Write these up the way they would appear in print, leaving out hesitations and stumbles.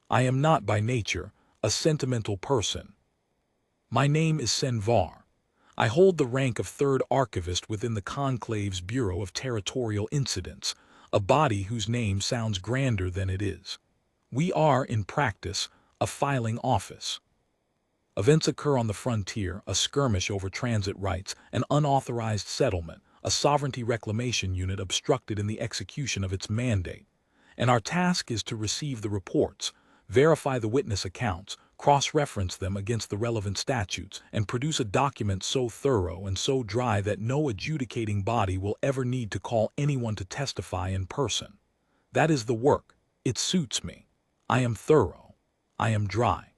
I am not by nature a sentimental person. My name is Senvar. I hold the rank of third archivist within the Conclave's Bureau of Territorial Incidents, a body whose name sounds grander than it is. We are, in practice, a filing office. Events occur on the frontier, a skirmish over transit rights, an unauthorized settlement, a sovereignty reclamation unit obstructed in the execution of its mandate. And our task is to receive the reports, verify the witness accounts, cross-reference them against the relevant statutes, and produce a document so thorough and so dry that no adjudicating body will ever need to call anyone to testify in person. That is the work. It suits me. I am thorough. I am dry.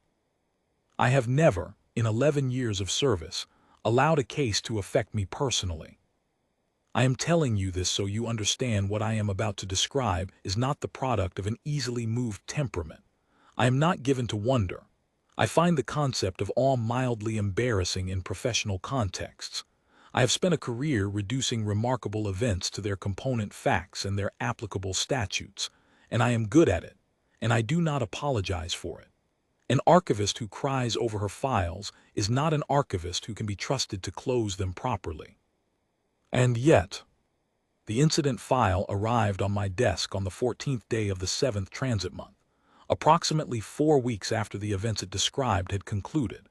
I have never, in 11 years of service, allowed a case to affect me personally. I am telling you this so you understand what I am about to describe is not the product of an easily moved temperament. I am not given to wonder. I find the concept of awe mildly embarrassing in professional contexts. I have spent a career reducing remarkable events to their component facts and their applicable statutes, and I am good at it, and I do not apologize for it. An archivist who cries over her files is not an archivist who can be trusted to close them properly. And yet, the incident file arrived on my desk on the 14th day of the 7th transit month, approximately 4 weeks after the events it described had concluded.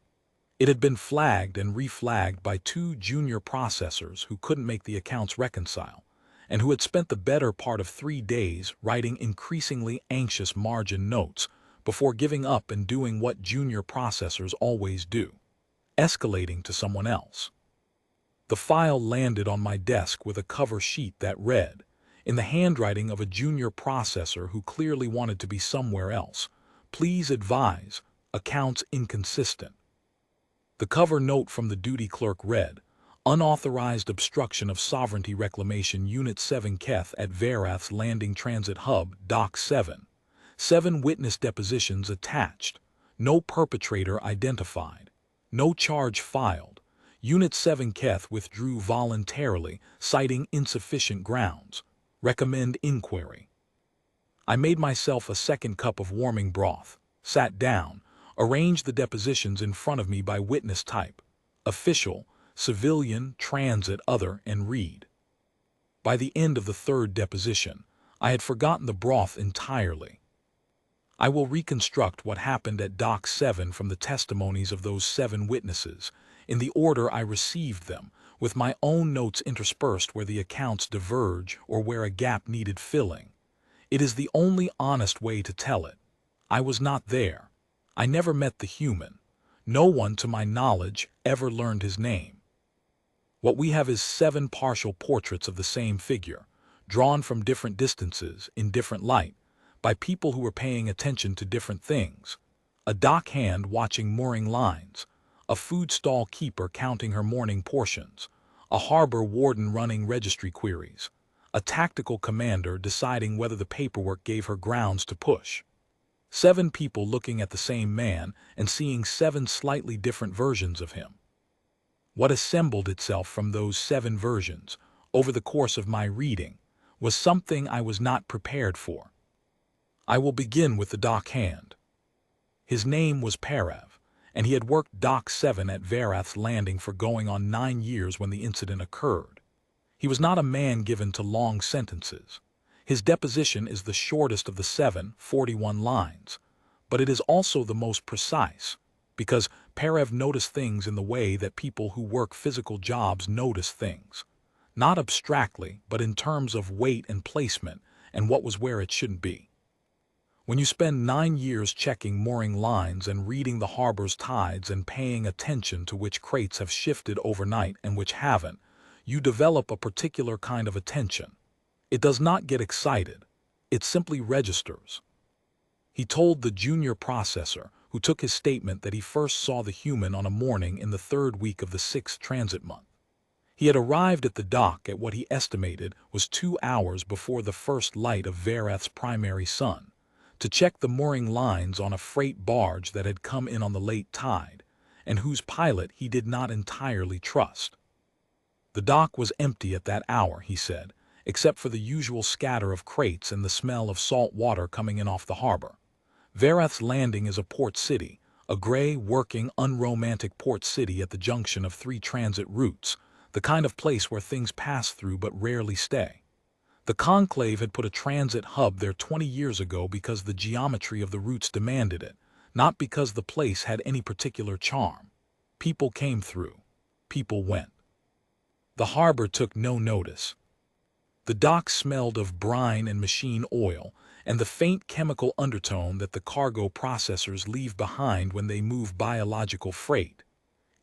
It had been flagged and reflagged by 2 junior processors who couldn't make the accounts reconcile, and who had spent the better part of 3 days writing increasingly anxious margin notes before giving up and doing what junior processors always do, escalating to someone else. The file landed on my desk with a cover sheet that read, in the handwriting of a junior processor who clearly wanted to be somewhere else, "Please advise, accounts inconsistent." The cover note from the duty clerk read, "Unauthorized obstruction of Sovereignty Reclamation Unit 7 Keth at Verath's Landing Transit Hub, Dock 7. 7 witness depositions attached. No perpetrator identified. No charge filed. Unit 7 Keth withdrew voluntarily, citing insufficient grounds. Recommend inquiry." I made myself a second cup of warming broth, sat down, arranged the depositions in front of me by witness type: official, civilian, transit, other, and read. By the end of the 3rd deposition, I had forgotten the broth entirely. I will reconstruct what happened at Dock 7 from the testimonies of those 7 witnesses, in the order I received them, with my own notes interspersed where the accounts diverge or where a gap needed filling. It is the only honest way to tell it. I was not there. I never met the human. No one, to my knowledge, ever learned his name. What we have is 7 partial portraits of the same figure, drawn from different distances, in different light, by people who were paying attention to different things. A dock hand watching mooring lines, a food stall keeper counting her morning portions, a harbor warden running registry queries, a tactical commander deciding whether the paperwork gave her grounds to push. 7 people looking at the same man and seeing 7 slightly different versions of him. What assembled itself from those 7 versions, over the course of my reading, was something I was not prepared for. I will begin with the dock hand. His name was Parev, and he had worked Dock 7 at Verath's Landing for going on 9 years when the incident occurred. He was not a man given to long sentences. His deposition is the shortest of the 7, 41 lines, but it is also the most precise, because Parev noticed things in the way that people who work physical jobs notice things, not abstractly, but in terms of weight and placement and what was where it shouldn't be. When you spend 9 years checking mooring lines and reading the harbor's tides and paying attention to which crates have shifted overnight and which haven't, you develop a particular kind of attention. It does not get excited. It simply registers. He told the junior processor, who took his statement, that he first saw the human on a morning in the 3rd week of the 6th transit month. He had arrived at the dock at what he estimated was 2 hours before the first light of Verath's primary sun, to check the mooring lines on a freight barge that had come in on the late tide, and whose pilot he did not entirely trust. The dock was empty at that hour, he said, except for the usual scatter of crates and the smell of salt water coming in off the harbor. Verath's Landing is a port city, a gray, working, unromantic port city at the junction of three transit routes, the kind of place where things pass through but rarely stay. The Conclave had put a transit hub there 20 years ago because the geometry of the routes demanded it, not because the place had any particular charm. People came through. People went. The harbor took no notice. The docks smelled of brine and machine oil, and the faint chemical undertone that the cargo processors leave behind when they move biological freight.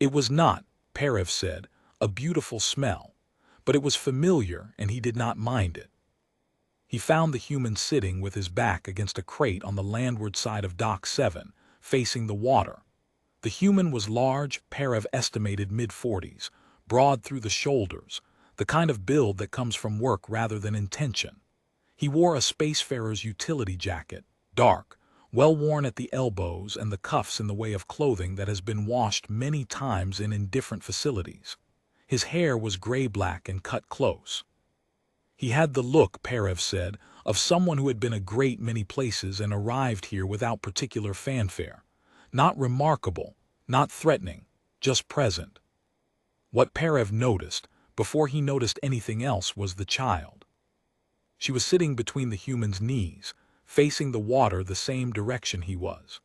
It was not, Perev said, a beautiful smell, but it was familiar and he did not mind it. He found the human sitting with his back against a crate on the landward side of Dock 7, facing the water. The human was large, Perev estimated mid-40s, broad through the shoulders, the kind of build that comes from work rather than intention. He wore a spacefarer's utility jacket, dark, well-worn at the elbows and the cuffs in the way of clothing that has been washed many times in indifferent facilities. His hair was gray-black and cut close. He had the look, Perev said, of someone who had been a great many places and arrived here without particular fanfare. Not remarkable, not threatening, just present. What Perev noticed, before he noticed anything else, was the child. She was sitting between the human's knees, facing the water the same direction he was.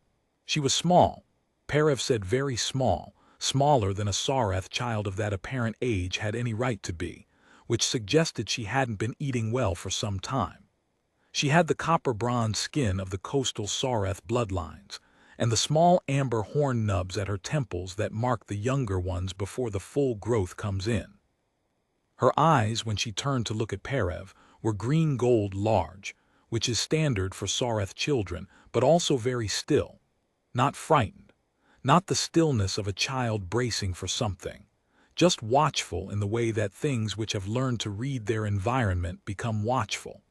She was small, Perev said, very small, smaller than a Sareth child of that apparent age had any right to be, which suggested she hadn't been eating well for some time. She had the copper-bronze skin of the coastal Sareth bloodlines, and the small amber horn nubs at her temples that mark the younger ones before the full growth comes in. Her eyes, when she turned to look at Perev, were green-gold large, which is standard for Sareth children, but also very still, not frightened, not the stillness of a child bracing for something, just watchful in the way that things which have learned to read their environment become watchful.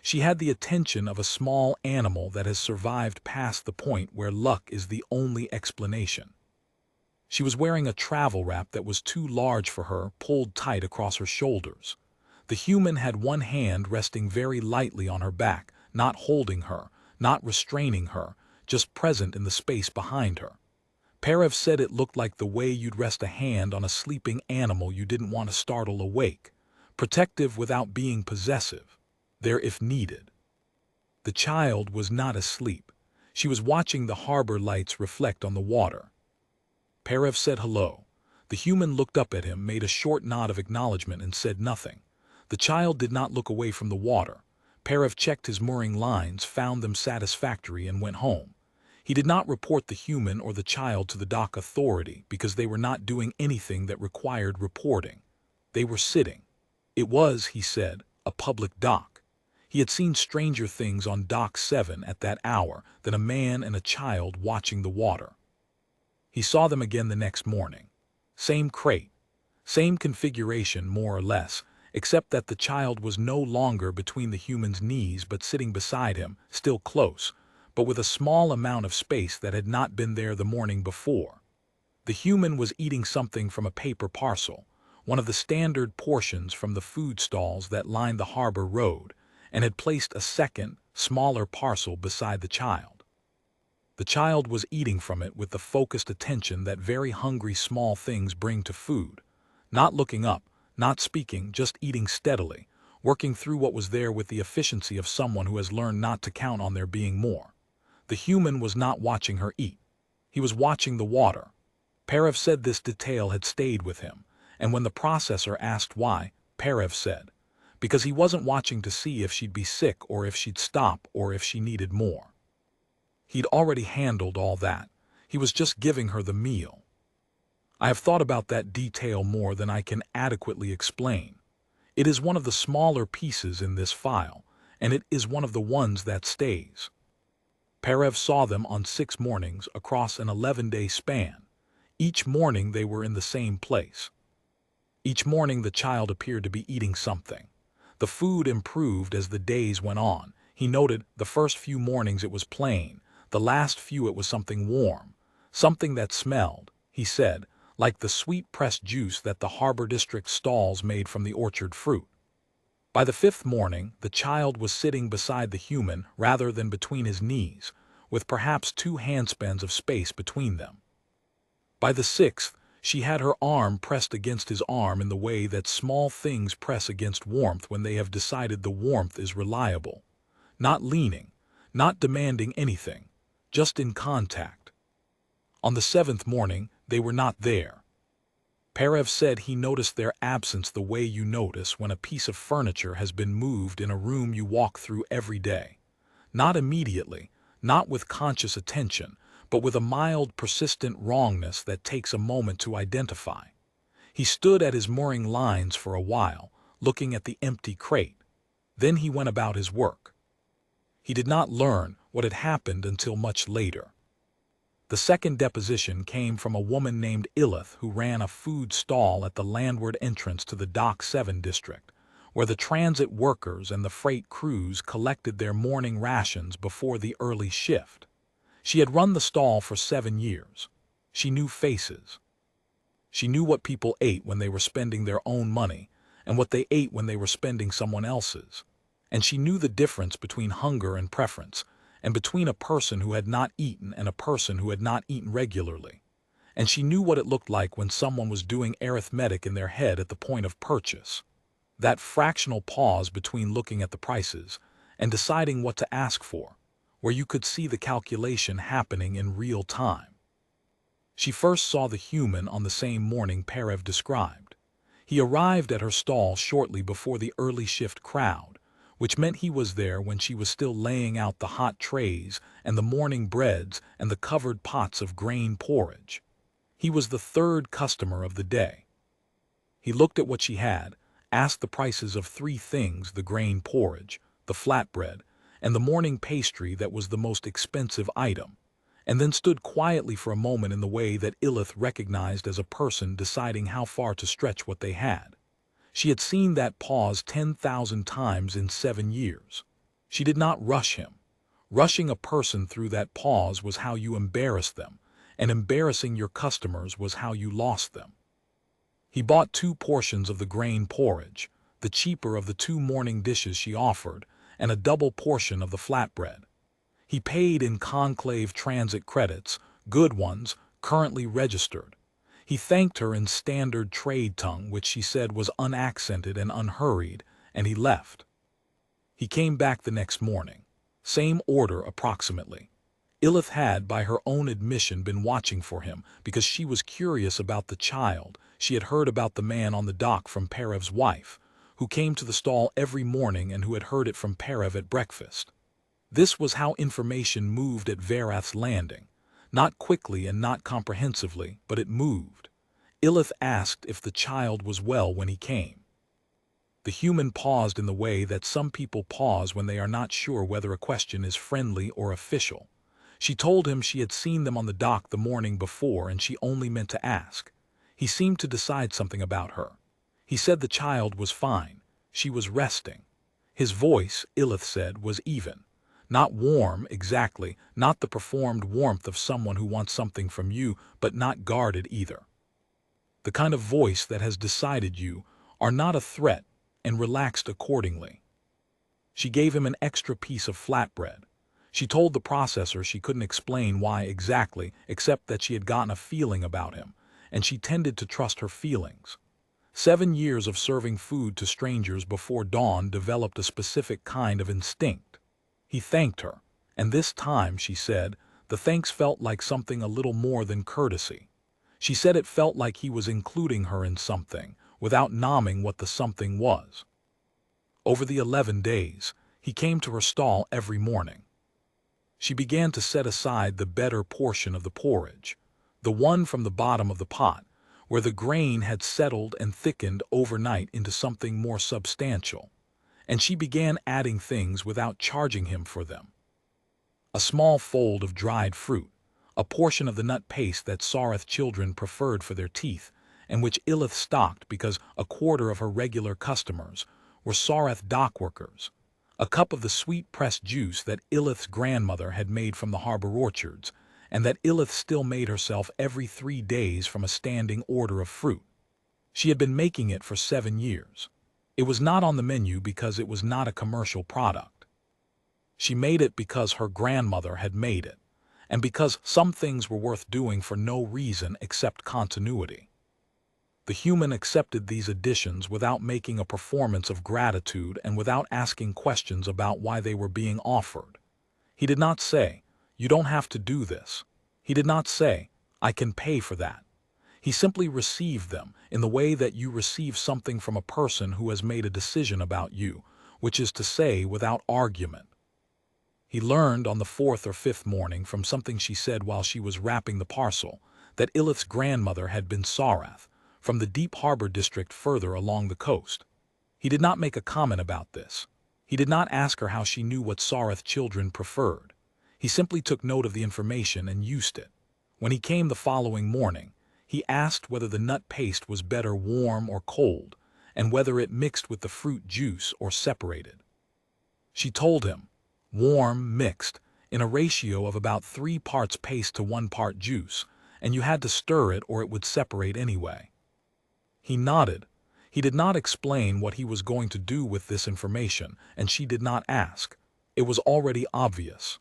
She had the attention of a small animal that has survived past the point where luck is the only explanation. She was wearing a travel wrap that was too large for her, pulled tight across her shoulders. The human had one hand resting very lightly on her back, not holding her, not restraining her, just present in the space behind her. Perev said it looked like the way you'd rest a hand on a sleeping animal you didn't want to startle awake, protective without being possessive, there if needed. The child was not asleep. She was watching the harbor lights reflect on the water. Perev said hello. The human looked up at him, made a short nod of acknowledgement, and said nothing. The child did not look away from the water. Perev checked his mooring lines, found them satisfactory, and went home. He did not report the human or the child to the dock authority because they were not doing anything that required reporting. They were sitting. It was, he said, a public dock. He had seen stranger things on Dock 7 at that hour than a man and a child watching the water. He saw them again the next morning. Same crate, same configuration more or less, except that the child was no longer between the human's knees but sitting beside him, still close, but with a small amount of space that had not been there the morning before. The human was eating something from a paper parcel, one of the standard portions from the food stalls that lined the harbor road, and had placed a second, smaller parcel beside the child. The child was eating from it with the focused attention that very hungry small things bring to food, not looking up, not speaking, just eating steadily, working through what was there with the efficiency of someone who has learned not to count on there being more. The human was not watching her eat. He was watching the water. Perev said this detail had stayed with him, and when the processor asked why, Perev said, because he wasn't watching to see if she'd be sick or if she'd stop or if she needed more. He'd already handled all that. He was just giving her the meal. I have thought about that detail more than I can adequately explain. It is one of the smaller pieces in this file, and it is one of the ones that stays. Perev saw them on 6 mornings across an 11-day span. Each morning they were in the same place. Each morning the child appeared to be eating something. The food improved as the days went on. He noted the first few mornings it was plain, the last few it was something warm, something that smelled, he said, like the sweet pressed juice that the harbor district stalls made from the orchard fruit. By the 5th morning, the child was sitting beside the human rather than between his knees, with perhaps 2 handspans of space between them. By the 6th, she had her arm pressed against his arm in the way that small things press against warmth when they have decided the warmth is reliable. Not leaning, not demanding anything, just in contact. On the 7th morning, they were not there. Perev said he noticed their absence the way you notice when a piece of furniture has been moved in a room you walk through every day. Not immediately, not with conscious attention, but with a mild, persistent wrongness that takes a moment to identify. He stood at his mooring lines for a while, looking at the empty crate. Then he went about his work. He did not learn what had happened until much later. The second deposition came from a woman named Ilith who ran a food stall at the landward entrance to the Dock 7 district, where the transit workers and the freight crews collected their morning rations before the early shift. She had run the stall for 7 years. She knew faces. She knew what people ate when they were spending their own money and what they ate when they were spending someone else's. And she knew the difference between hunger and preference, and between a person who had not eaten and a person who had not eaten regularly. And she knew what it looked like when someone was doing arithmetic in their head at the point of purchase. That fractional pause between looking at the prices and deciding what to ask for, where you could see the calculation happening in real time. She first saw the human on the same morning Perev described. He arrived at her stall shortly before the early shift crowd, which meant he was there when she was still laying out the hot trays and the morning breads and the covered pots of grain porridge. He was the third customer of the day. He looked at what she had, asked the prices of 3 things: the grain porridge, the flatbread, and the morning pastry that was the most expensive item, and then stood quietly for a moment in the way that Ilith recognized as a person deciding how far to stretch what they had. She had seen that pause 10,000 times in 7 years. She did not rush him. Rushing a person through that pause was how you embarrassed them, and embarrassing your customers was how you lost them. He bought 2 portions of the grain porridge, the cheaper of the 2 morning dishes she offered, and a double portion of the flatbread. He paid in conclave transit credits, good ones, currently registered. He thanked her in standard trade tongue, which she said was unaccented and unhurried, and he left. He came back the next morning. Same order approximately. Ilith had, by her own admission, been watching for him because she was curious about the child. She had heard about the man on the dock from Perev's wife, who came to the stall every morning and who had heard it from Perev at breakfast. This was how information moved at Verath's landing. Not quickly and not comprehensively, but it moved. Ilith asked if the child was well when he came. The human paused in the way that some people pause when they are not sure whether a question is friendly or official. She told him she had seen them on the dock the morning before and she only meant to ask. He seemed to decide something about her. He said the child was fine. She was resting. His voice, Ilith said, was even. Not warm, exactly, not the performed warmth of someone who wants something from you, but not guarded either. The kind of voice that has decided you are not a threat and relaxed accordingly. She gave him an extra piece of flatbread. She told the processor she couldn't explain why exactly, except that she had gotten a feeling about him, and she tended to trust her feelings. 7 years of serving food to strangers before dawn developed a specific kind of instinct. He thanked her, and this time, she said, the thanks felt like something a little more than courtesy. She said it felt like he was including her in something, without nomming what the something was. Over the 11 days, he came to her stall every morning. She began to set aside the better portion of the porridge, the one from the bottom of the pot, where the grain had settled and thickened overnight into something more substantial, and she began adding things without charging him for them. A small fold of dried fruit, a portion of the nut paste that Sareth children preferred for their teeth, and which Ilith stocked because a quarter of her regular customers were Sareth dock workers, a cup of the sweet pressed juice that Ilith's grandmother had made from the harbor orchards, and that Ilith still made herself every 3 days from a standing order of fruit. She had been making it for 7 years. It was not on the menu because it was not a commercial product. She made it because her grandmother had made it. and because some things were worth doing for no reason except continuity. The human accepted these additions without making a performance of gratitude and without asking questions about why they were being offered. He did not say, "You don't have to do this." He did not say, "I can pay for that." He simply received them in the way that you receive something from a person who has made a decision about you, which is to say, without argument. He learned on the fourth or fifth morning from something she said while she was wrapping the parcel that Ilith's grandmother had been Sarath, from the deep harbor district further along the coast. He did not make a comment about this. He did not ask her how she knew what Sarath children preferred. He simply took note of the information and used it. When he came the following morning, he asked whether the nut paste was better warm or cold, and whether it mixed with the fruit juice or separated. She told him, warm, mixed, in a ratio of about 3 parts paste to 1 part juice, and you had to stir it or it would separate anyway. He nodded. He did not explain what he was going to do with this information, and she did not ask. It was already obvious.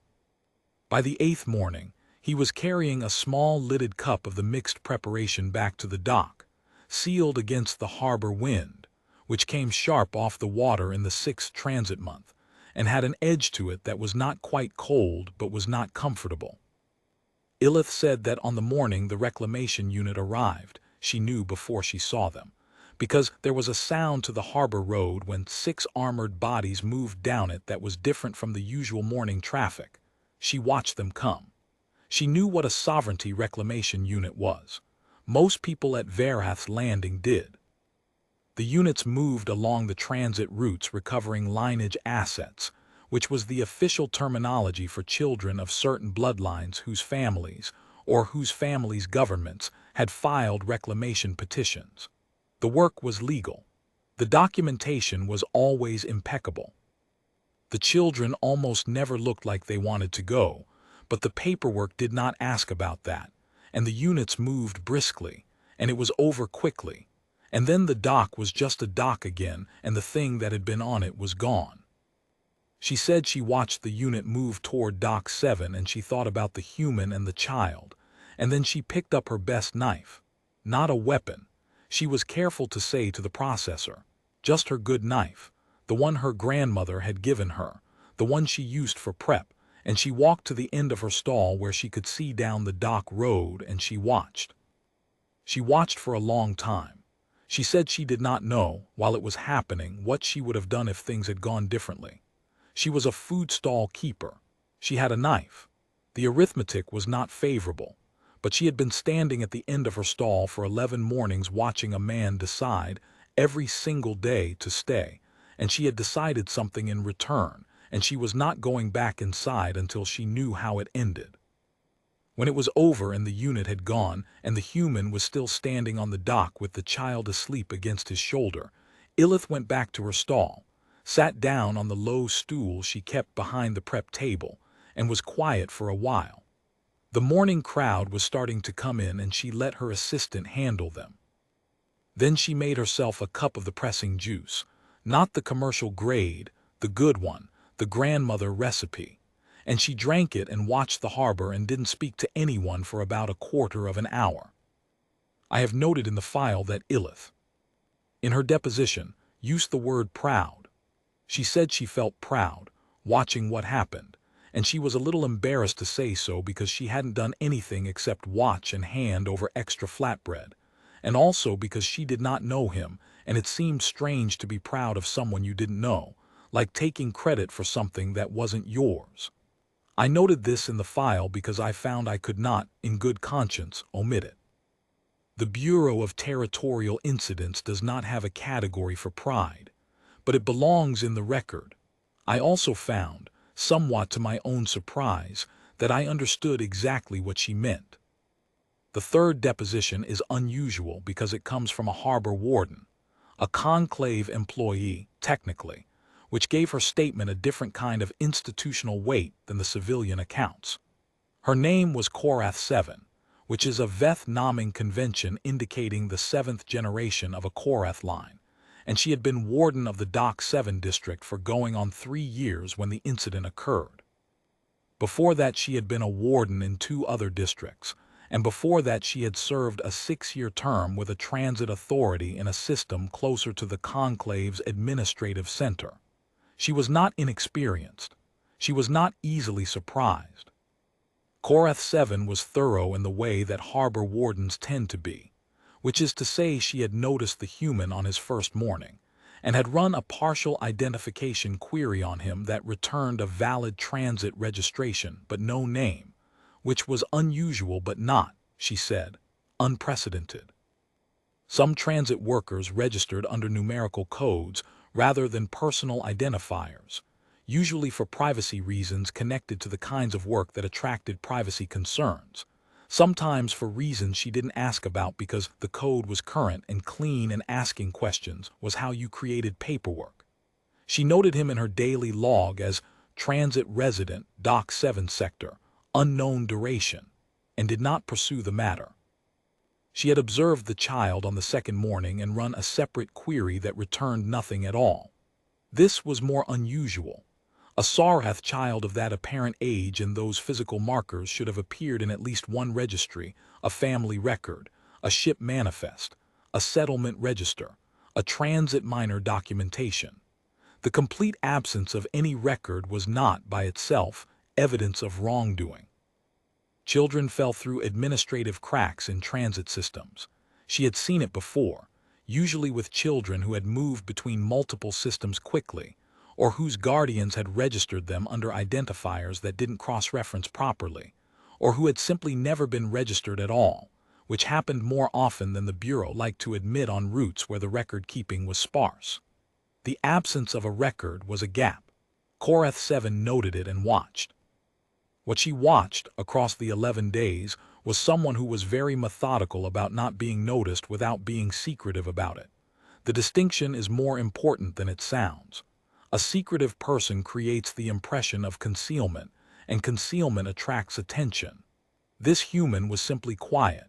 By the 8th morning, he was carrying a small lidded cup of the mixed preparation back to the dock, sealed against the harbor wind, which came sharp off the water in the 6th transit month, and had an edge to it that was not quite cold but was not comfortable. Ilith said that on the morning the reclamation unit arrived, she knew before she saw them, because there was a sound to the harbor road when 6 armored bodies moved down it that was different from the usual morning traffic. She watched them come. She knew what a sovereignty reclamation unit was. Most people at Verath's landing did. The units moved along the transit routes recovering lineage assets, which was the official terminology for children of certain bloodlines whose families, or whose families' governments, had filed reclamation petitions. The work was legal. The documentation was always impeccable. The children almost never looked like they wanted to go, but the paperwork did not ask about that, and the units moved briskly, and it was over quickly, and then the dock was just a dock again, and the thing that had been on it was gone. She said she watched the unit move toward Dock 7 and she thought about the human and the child, and then she picked up her best knife. Not a weapon, she was careful to say to the processor, just her good knife, the one her grandmother had given her, the one she used for prep, and she walked to the end of her stall where she could see down the dock road, and she watched. She watched for a long time. She said she did not know, while it was happening, what she would have done if things had gone differently. She was a food stall keeper. She had a knife. The arithmetic was not favorable, but she had been standing at the end of her stall for 11 mornings watching a man decide, every single day, to stay, and she had decided something in return, and she was not going back inside until she knew how it ended. When it was over and the unit had gone and the human was still standing on the dock with the child asleep against his shoulder, Ilith went back to her stall, sat down on the low stool she kept behind the prep table, and was quiet for a while. The morning crowd was starting to come in and she let her assistant handle them. Then she made herself a cup of the pressing juice, not the commercial grade, the good one, the grandmother recipe, and she drank it and watched the harbor and didn't speak to anyone for about a quarter of an hour. I have noted in the file that Ilith, in her deposition, used the word proud. She said she felt proud, watching what happened, and she was a little embarrassed to say so because she hadn't done anything except watch and hand over extra flatbread, and also because she did not know him, and it seemed strange to be proud of someone you didn't know, like taking credit for something that wasn't yours. I noted this in the file because I found I could not, in good conscience, omit it. The Bureau of Territorial Incidents does not have a category for pride, but it belongs in the record. I also found, somewhat to my own surprise, that I understood exactly what she meant. The third deposition is unusual because it comes from a harbor warden, a conclave employee, technically, which gave her statement a different kind of institutional weight than the civilian accounts. Her name was Korath 7, which is a Veth-naming convention indicating the 7th generation of a Korath line, and she had been warden of the Dock 7 district for going on 3 years when the incident occurred. Before that she had been a warden in 2 other districts, and before that she had served a 6-year term with a transit authority in a system closer to the conclave's administrative center. She was not inexperienced. She was not easily surprised. Korath 7 was thorough in the way that harbor wardens tend to be, which is to say she had noticed the human on his first morning, and had run a partial identification query on him that returned a valid transit registration but no name, which was unusual but not, she said, unprecedented. Some transit workers registered under numerical codes rather than personal identifiers, usually for privacy reasons connected to the kinds of work that attracted privacy concerns, sometimes for reasons she didn't ask about because the code was current and clean and asking questions was how you created paperwork. She noted him in her daily log as transit resident, Dock 7 sector, unknown duration, and did not pursue the matter. She had observed the child on the second morning and run a separate query that returned nothing at all. This was more unusual. A Sarath child of that apparent age and those physical markers should have appeared in at least one registry, a family record, a ship manifest, a settlement register, a transit minor documentation. The complete absence of any record was not, by itself, evidence of wrongdoing. Children fell through administrative cracks in transit systems. She had seen it before, usually with children who had moved between multiple systems quickly, or whose guardians had registered them under identifiers that didn't cross-reference properly, or who had simply never been registered at all, which happened more often than the Bureau liked to admit on routes where the record-keeping was sparse. The absence of a record was a gap. Korath 7 noted it and watched. What she watched across the 11 days was someone who was very methodical about not being noticed without being secretive about it. The distinction is more important than it sounds. A secretive person creates the impression of concealment, and concealment attracts attention. This human was simply quiet.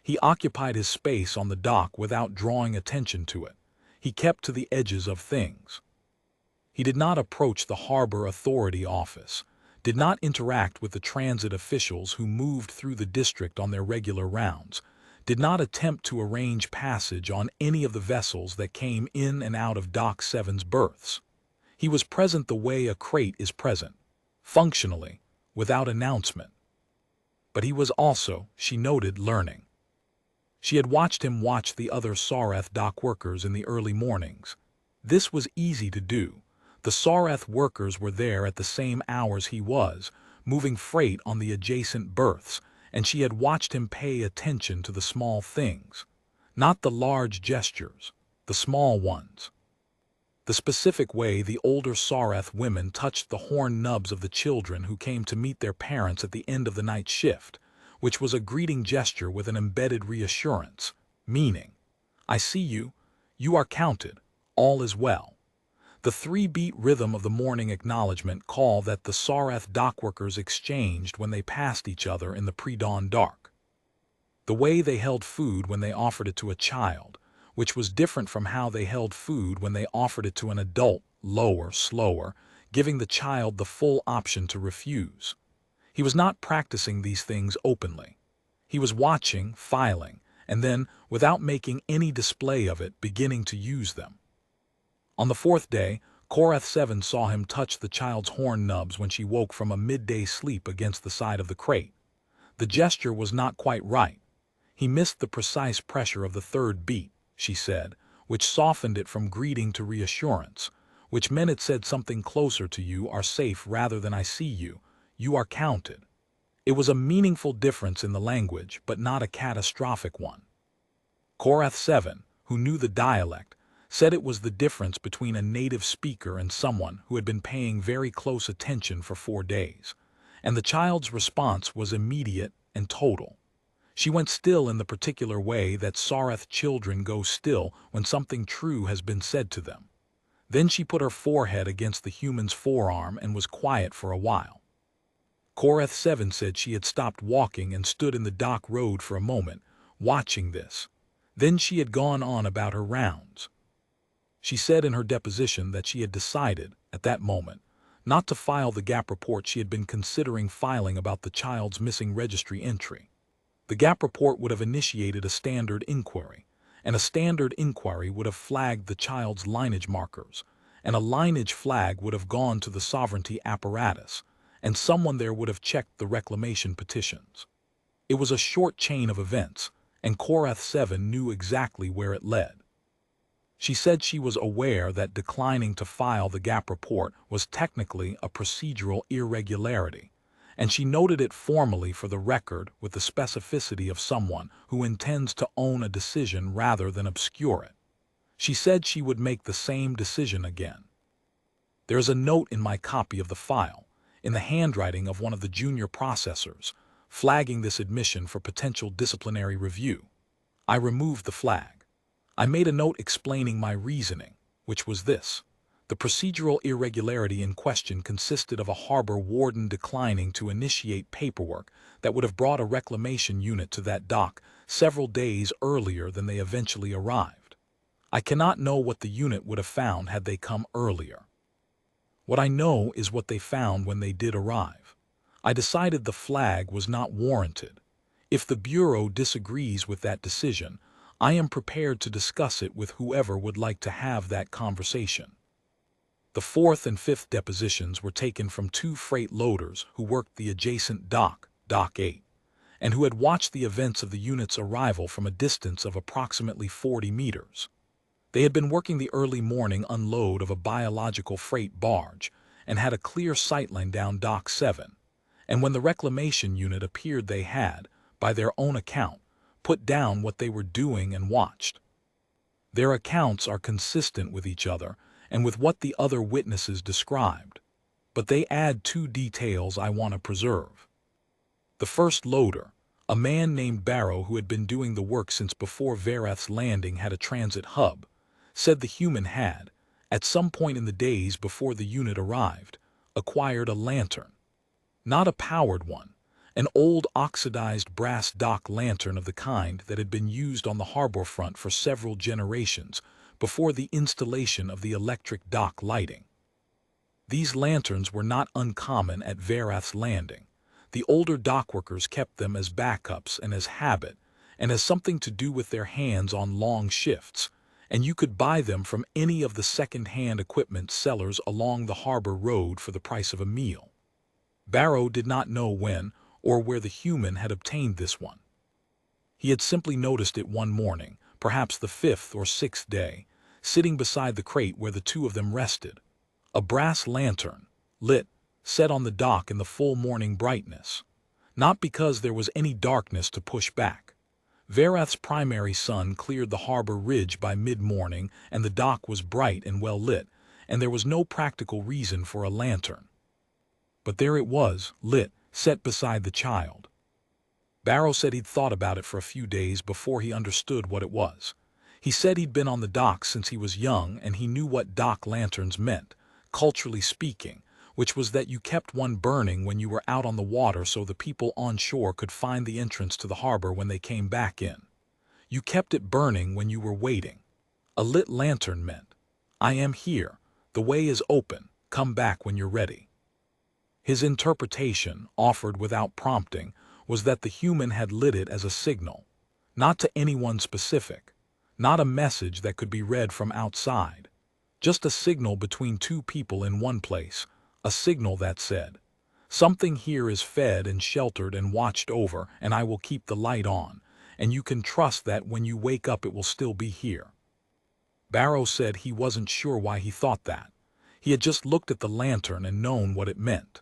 He occupied his space on the dock without drawing attention to it. He kept to the edges of things. He did not approach the harbor authority office, did not interact with the transit officials who moved through the district on their regular rounds, did not attempt to arrange passage on any of the vessels that came in and out of Dock 7's berths. He was present the way a crate is present, functionally, without announcement. But he was also, she noted, learning. She had watched him watch the other Sarath dock workers in the early mornings. This was easy to do. The Sarath workers were there at the same hours he was, moving freight on the adjacent berths, and she had watched him pay attention to the small things. Not the large gestures, the small ones. The specific way the older Sarath women touched the horn nubs of the children who came to meet their parents at the end of the night shift, which was a greeting gesture with an embedded reassurance, meaning, "I see you, you are counted, all is well." The 3-beat rhythm of the morning acknowledgement call that the Sarath dockworkers exchanged when they passed each other in the pre-dawn dark. The way they held food when they offered it to a child, which was different from how they held food when they offered it to an adult, lower, slower, giving the child the full option to refuse. He was not practicing these things openly. He was watching, filing, and then, without making any display of it, beginning to use them. On the 4th day, Korath 7 saw him touch the child's horn nubs when she woke from a midday sleep against the side of the crate. The gesture was not quite right. He missed the precise pressure of the 3rd beat, she said, which softened it from greeting to reassurance, which meant it said something closer to "you are safe" rather than "I see you, you are counted." It was a meaningful difference in the language, but not a catastrophic one. Korath 7, who knew the dialect, said it was the difference between a native speaker and someone who had been paying very close attention for 4 days, and the child's response was immediate and total. She went still in the particular way that Sarath children go still when something true has been said to them. Then she put her forehead against the human's forearm and was quiet for a while. Korath 7 said she had stopped walking and stood in the dock road for a moment, watching this. Then she had gone on about her rounds. She said in her deposition that she had decided, at that moment, not to file the gap report she had been considering filing about the child's missing registry entry. The gap report would have initiated a standard inquiry, and a standard inquiry would have flagged the child's lineage markers, and a lineage flag would have gone to the sovereignty apparatus, and someone there would have checked the reclamation petitions. It was a short chain of events, and Korath 7 knew exactly where it led. She said she was aware that declining to file the gap report was technically a procedural irregularity, and she noted it formally for the record with the specificity of someone who intends to own a decision rather than obscure it. She said she would make the same decision again. There is a note in my copy of the file, in the handwriting of one of the junior processors, flagging this admission for potential disciplinary review. I removed the flag. I made a note explaining my reasoning, which was this. The procedural irregularity in question consisted of a harbor warden declining to initiate paperwork that would have brought a reclamation unit to that dock several days earlier than they eventually arrived. I cannot know what the unit would have found had they come earlier. What I know is what they found when they did arrive. I decided the flag was not warranted. If the Bureau disagrees with that decision, I am prepared to discuss it with whoever would like to have that conversation. The fourth and fifth depositions were taken from two freight loaders who worked the adjacent dock, Dock 8, and who had watched the events of the unit's arrival from a distance of approximately 40 meters. They had been working the early morning unload of a biological freight barge and had a clear sightline down Dock 7, and when the reclamation unit appeared they had, by their own account, put down what they were doing and watched. Their accounts are consistent with each other and with what the other witnesses described, but they add two details I want to preserve. The first loader, a man named Barrow who had been doing the work since before Verath's landing had a transit hub, said the human had, at some point in the days before the unit arrived, acquired a lantern. Not a powered one, an old oxidized brass dock lantern of the kind that had been used on the harbor front for several generations before the installation of the electric dock lighting. These lanterns were not uncommon at Verath's landing. The older dockworkers kept them as backups and as habit, and as something to do with their hands on long shifts, and you could buy them from any of the second-hand equipment sellers along the harbor road for the price of a meal. Barrow did not know when or where the human had obtained this one. He had simply noticed it one morning, perhaps the fifth or sixth day, sitting beside the crate where the two of them rested. A brass lantern, lit, set on the dock in the full morning brightness. Not because there was any darkness to push back. Verath's primary sun cleared the harbor ridge by mid-morning and the dock was bright and well lit, and there was no practical reason for a lantern. But there it was, lit, set beside the child. Barrow said he'd thought about it for a few days before he understood what it was. He said he'd been on the dock since he was young and he knew what dock lanterns meant, culturally speaking, which was that you kept one burning when you were out on the water so the people on shore could find the entrance to the harbor when they came back in. You kept it burning when you were waiting. A lit lantern meant, I am here, the way is open, come back when you're ready. His interpretation, offered without prompting, was that the human had lit it as a signal, not to anyone specific, not a message that could be read from outside, just a signal between two people in one place, a signal that said, something here is fed and sheltered and watched over, and I will keep the light on, and you can trust that when you wake up it will still be here. Barrow said he wasn't sure why he thought that. He had just looked at the lantern and known what it meant.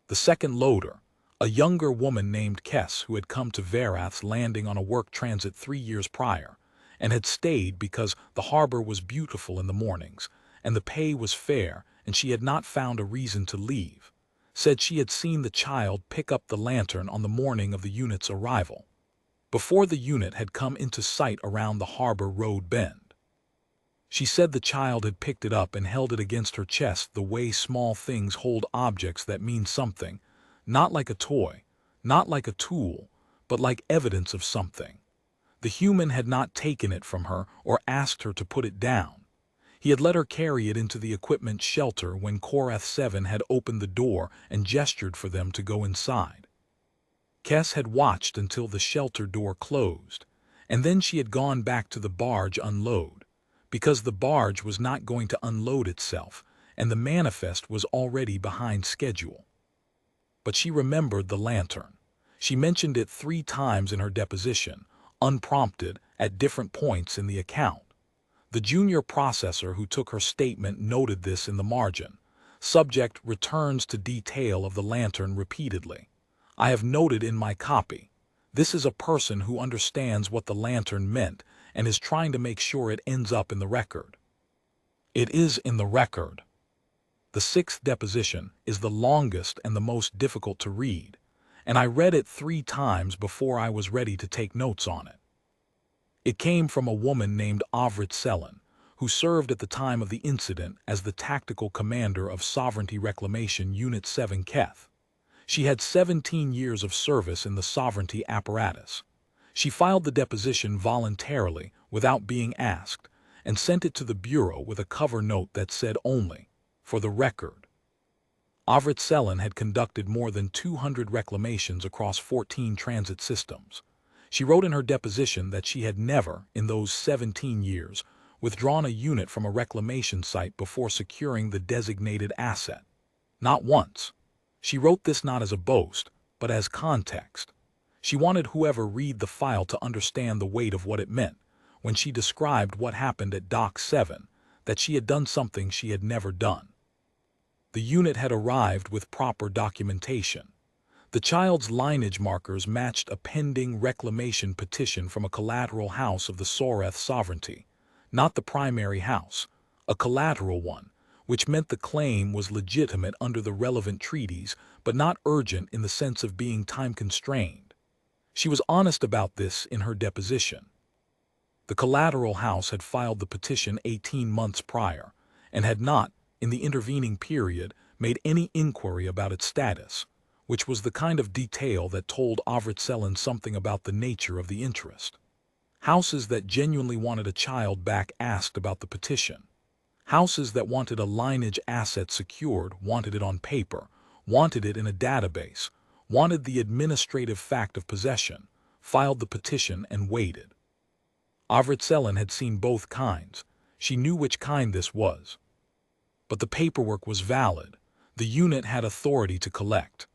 The second loader, a younger woman named Kess who had come to Verath's landing on a work transit 3 years prior, and had stayed because the harbor was beautiful in the mornings, and the pay was fair, and she had not found a reason to leave, said she had seen the child pick up the lantern on the morning of the unit's arrival, before the unit had come into sight around the harbor road bend. She said the child had picked it up and held it against her chest the way small things hold objects that mean something, not like a toy, not like a tool, but like evidence of something. The human had not taken it from her or asked her to put it down. He had let her carry it into the equipment shelter when Korath 7 had opened the door and gestured for them to go inside. Kes had watched until the shelter door closed, and then she had gone back to the barge unload, because the barge was not going to unload itself, and the manifest was already behind schedule. But she remembered the lantern. She mentioned it 3 times in her deposition, unprompted, at different points in the account. The junior processor who took her statement noted this in the margin. Subject returns to detail of the lantern repeatedly. I have noted in my copy. This is a person who understands what the lantern meant and is trying to make sure it ends up in the record. It is in the record. The 6th deposition is the longest and the most difficult to read, and I read it 3 times before I was ready to take notes on it. It came from a woman named Avrit Selen, who served at the time of the incident as the tactical commander of Sovereignty Reclamation Unit 7 Keth. She had 17 years of service in the sovereignty apparatus. She filed the deposition voluntarily, without being asked, and sent it to the Bureau with a cover note that said only, "For the record." Avrit Selen had conducted more than 200 reclamations across 14 transit systems. She wrote in her deposition that she had never, in those 17 years, withdrawn a unit from a reclamation site before securing the designated asset. Not once. She wrote this not as a boast, but as context. She wanted whoever read the file to understand the weight of what it meant when she described what happened at Dock 7, that she had done something she had never done. The unit had arrived with proper documentation. The child's lineage markers matched a pending reclamation petition from a collateral house of the Soreth sovereignty, not the primary house, a collateral one, which meant the claim was legitimate under the relevant treaties, but not urgent in the sense of being time-constrained. She was honest about this in her deposition. The collateral house had filed the petition 18 months prior, and had not, in the intervening period, made any inquiry about its status, which was the kind of detail that told Avrit Selen something about the nature of the interest. Houses that genuinely wanted a child back asked about the petition. Houses that wanted a lineage asset secured wanted it on paper, wanted it in a database, wanted the administrative fact of possession, filed the petition and waited. Avrit Selen had seen both kinds. She knew which kind this was. But the paperwork was valid. The unit had authority to collect.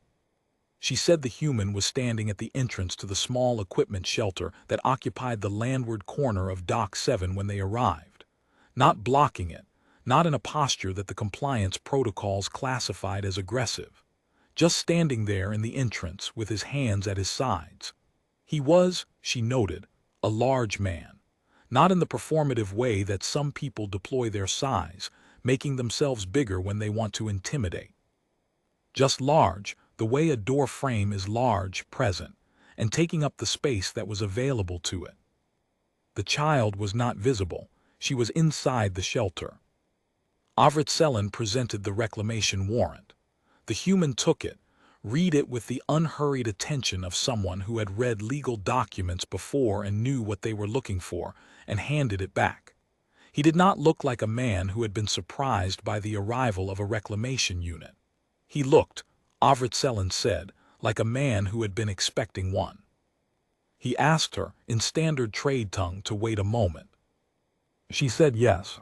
She said the human was standing at the entrance to the small equipment shelter that occupied the landward corner of Dock 7 when they arrived, not blocking it, not in a posture that the compliance protocols classified as aggressive, just standing there in the entrance with his hands at his sides. He was, she noted, a large man, not in the performative way that some people deploy their size, making themselves bigger when they want to intimidate. Just large, the way a door frame is large, present, and taking up the space that was available to it. The child was not visible. She was inside the shelter. Avrit Selen presented the reclamation warrant. The human took it, read it with the unhurried attention of someone who had read legal documents before and knew what they were looking for, and handed it back. He did not look like a man who had been surprised by the arrival of a reclamation unit. He looked, Avrit Selen said, like a man who had been expecting one. He asked her, in standard trade tongue, to wait a moment. She said yes.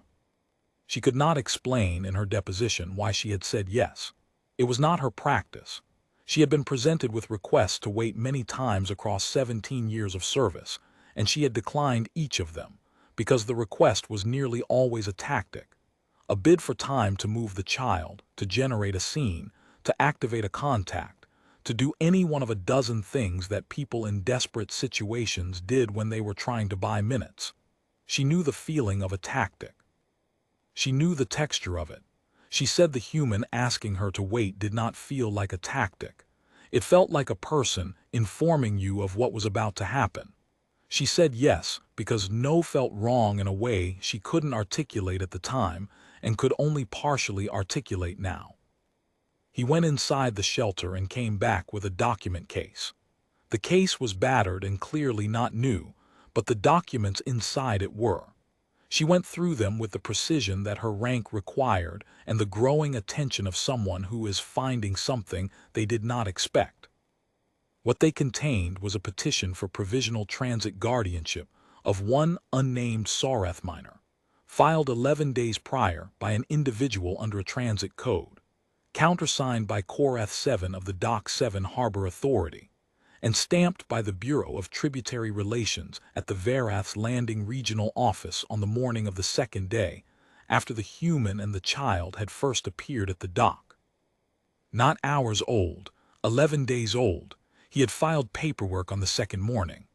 She could not explain in her deposition why she had said yes. It was not her practice. She had been presented with requests to wait many times across 17 years of service, and she had declined each of them, because the request was nearly always a tactic, a bid for time to move the child, to generate a scene, to activate a contact, to do any one of a dozen things that people in desperate situations did when they were trying to buy minutes. She knew the feeling of a tactic. She knew the texture of it. She said the human asking her to wait did not feel like a tactic. It felt like a person informing you of what was about to happen. She said yes because no felt wrong in a way she couldn't articulate at the time and could only partially articulate now. He went inside the shelter and came back with a document case. The case was battered and clearly not new, but the documents inside it were. She went through them with the precision that her rank required and the growing attention of someone who is finding something they did not expect. What they contained was a petition for provisional transit guardianship of one unnamed Sareth minor, filed 11 days prior by an individual under a transit code, countersigned by Koreth 7 of the Dock 7 Harbor Authority, and stamped by the Bureau of Tributary Relations at the Verath's Landing Regional Office on the morning of the second day after the human and the child had first appeared at the dock. Not hours old, 11 days old, he had filed paperwork on the second morning.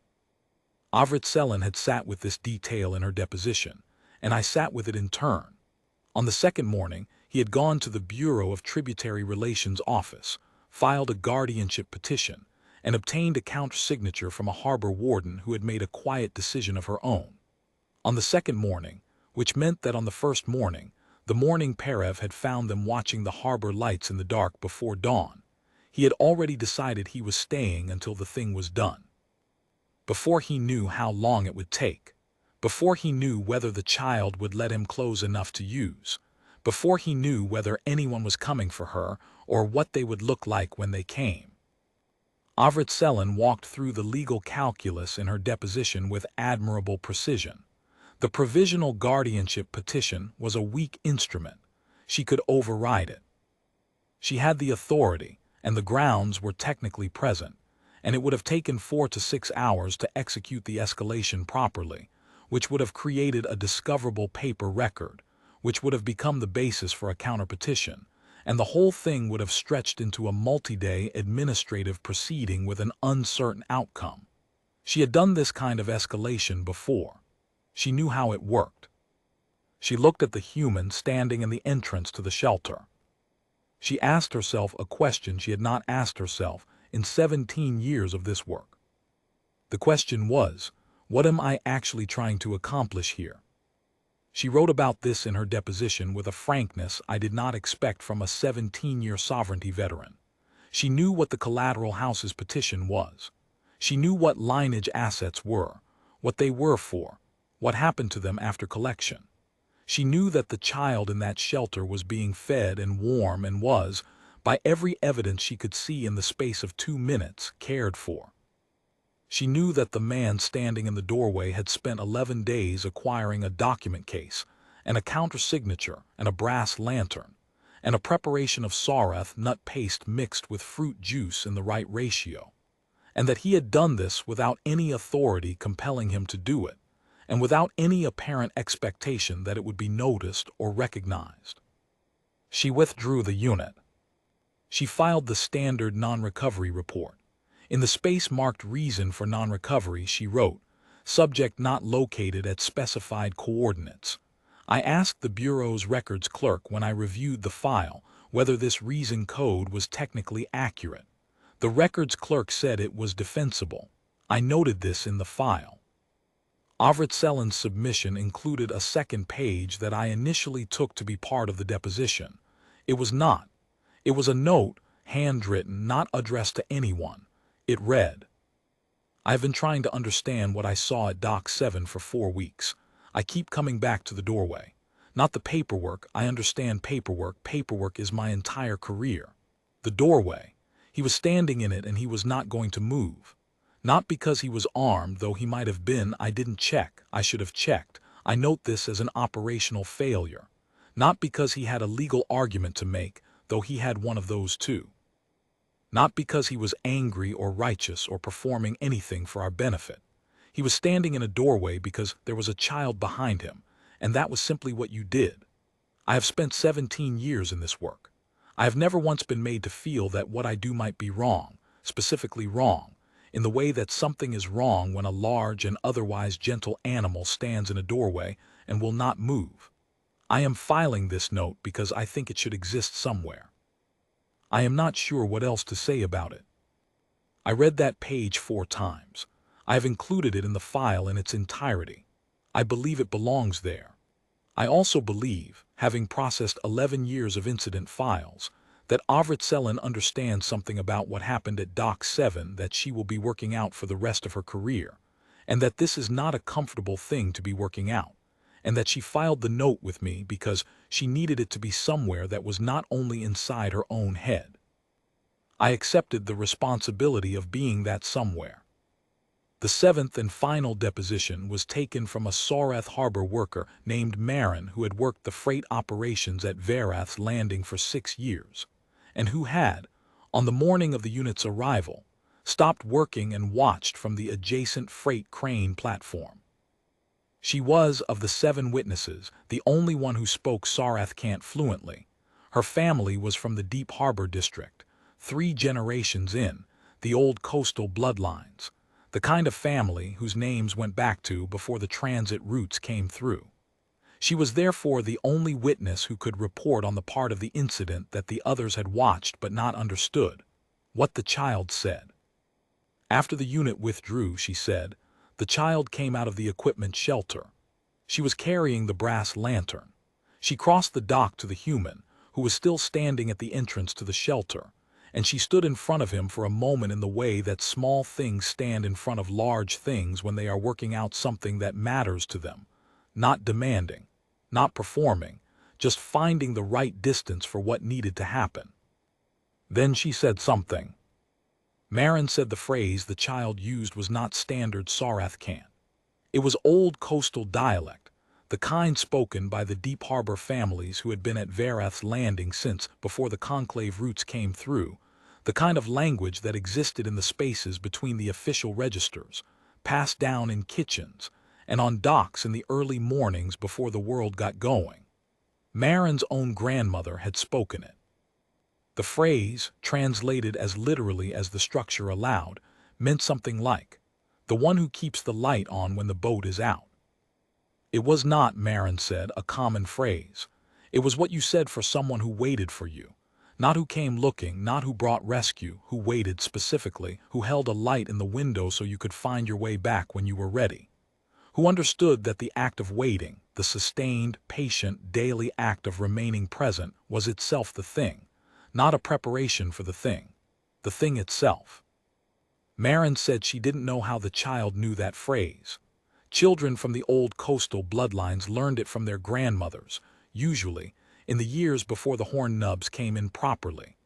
Avrit had sat with this detail in her deposition, and I sat with it in turn. On the second morning, he had gone to the Bureau of Tributary Relations office, filed a guardianship petition, and obtained a counter-signature from a harbor warden who had made a quiet decision of her own. On the second morning, which meant that on the first morning, the morning Perev had found them watching the harbor lights in the dark before dawn, he had already decided he was staying until the thing was done. Before he knew how long it would take, before he knew whether the child would let him clothes enough to use, before he knew whether anyone was coming for her or what they would look like when they came. Avrit walked through the legal calculus in her deposition with admirable precision. The provisional guardianship petition was a weak instrument. She could override it. She had the authority, and the grounds were technically present, and it would have taken 4 to 6 hours to execute the escalation properly, which would have created a discoverable paper record, which would have become the basis for a counterpetition, and the whole thing would have stretched into a multi-day administrative proceeding with an uncertain outcome. She had done this kind of escalation before. She knew how it worked. She looked at the human standing in the entrance to the shelter. She asked herself a question she had not asked herself in 17 years of this work. The question was, what am I actually trying to accomplish here? She wrote about this in her deposition with a frankness I did not expect from a 17-year sovereignty veteran. She knew what the Collateral House's petition was. She knew what lineage assets were, what they were for, what happened to them after collection. She knew that the child in that shelter was being fed and warm and was, by every evidence she could see in the space of 2 minutes, cared for. She knew that the man standing in the doorway had spent 11 days acquiring a document case, and a counter-signature, and a brass lantern, and a preparation of Sareth nut paste mixed with fruit juice in the right ratio, and that he had done this without any authority compelling him to do it, and without any apparent expectation that it would be noticed or recognized. She withdrew the unit. She filed the standard non-recovery report. In the space marked reason for non-recovery, she wrote, "Subject not located at specified coordinates." I asked the Bureau's records clerk when I reviewed the file whether this reason code was technically accurate. The records clerk said it was defensible. I noted this in the file. Avrit submission included a second page that I initially took to be part of the deposition. It was not. It was a note, handwritten, not addressed to anyone. It read, "I have been trying to understand what I saw at Dock 7 for 4 weeks. I keep coming back to the doorway. Not the paperwork. I understand paperwork. Paperwork is my entire career. The doorway. He was standing in it and he was not going to move. Not because he was armed, though he might have been. I didn't check. I should have checked. I note this as an operational failure. Not because he had a legal argument to make, though he had one of those too. Not because he was angry or righteous or performing anything for our benefit. He was standing in a doorway because there was a child behind him, and that was simply what you did. I have spent 17 years in this work. I have never once been made to feel that what I do might be wrong, specifically wrong, in the way that something is wrong when a large and otherwise gentle animal stands in a doorway and will not move. I am filing this note because I think it should exist somewhere. I am not sure what else to say about it. I read that page 4 times. I have included it in the file in its entirety. I believe it belongs there. I also believe, having processed 11 years of incident files, that Avrit understands something about what happened at Dock 7 that she will be working out for the rest of her career, and that this is not a comfortable thing to be working out, and that she filed the note with me because she needed it to be somewhere that was not only inside her own head. I accepted the responsibility of being that somewhere. The seventh and final deposition was taken from a Sarath harbor worker named Marin who had worked the freight operations at Verath's landing for 6 years, and who had, on the morning of the unit's arrival, stopped working and watched from the adjacent freight crane platform. She was, of the 7 witnesses, the only one who spoke Sarath Cant fluently. Her family was from the Deep Harbor district, 3 generations in, the old coastal bloodlines, the kind of family whose names went back to before the transit routes came through. She was therefore the only witness who could report on the part of the incident that the others had watched but not understood, what the child said. After the unit withdrew, she said, the child came out of the equipment shelter. She was carrying the brass lantern. She crossed the dock to the human, who was still standing at the entrance to the shelter, and she stood in front of him for a moment in the way that small things stand in front of large things when they are working out something that matters to them, not demanding, not performing, just finding the right distance for what needed to happen. Then she said something. Marin said the phrase the child used was not standard Sarath Cant. It was old coastal dialect, the kind spoken by the Deep Harbor families who had been at Verath's landing since before the conclave routes came through, the kind of language that existed in the spaces between the official registers, passed down in kitchens, and on docks in the early mornings before the world got going. Marin's own grandmother had spoken it. The phrase, translated as literally as the structure allowed, meant something like, the one who keeps the light on when the boat is out. It was not, Marin said, a common phrase. It was what you said for someone who waited for you, not who came looking, not who brought rescue, who waited specifically, who held a light in the window so you could find your way back when you were ready, who understood that the act of waiting, the sustained, patient, daily act of remaining present, was itself the thing, not a preparation for the thing itself. Marin said she didn't know how the child knew that phrase. Children from the old coastal bloodlines learned it from their grandmothers, usually, in the years before the horn nubs came in properly.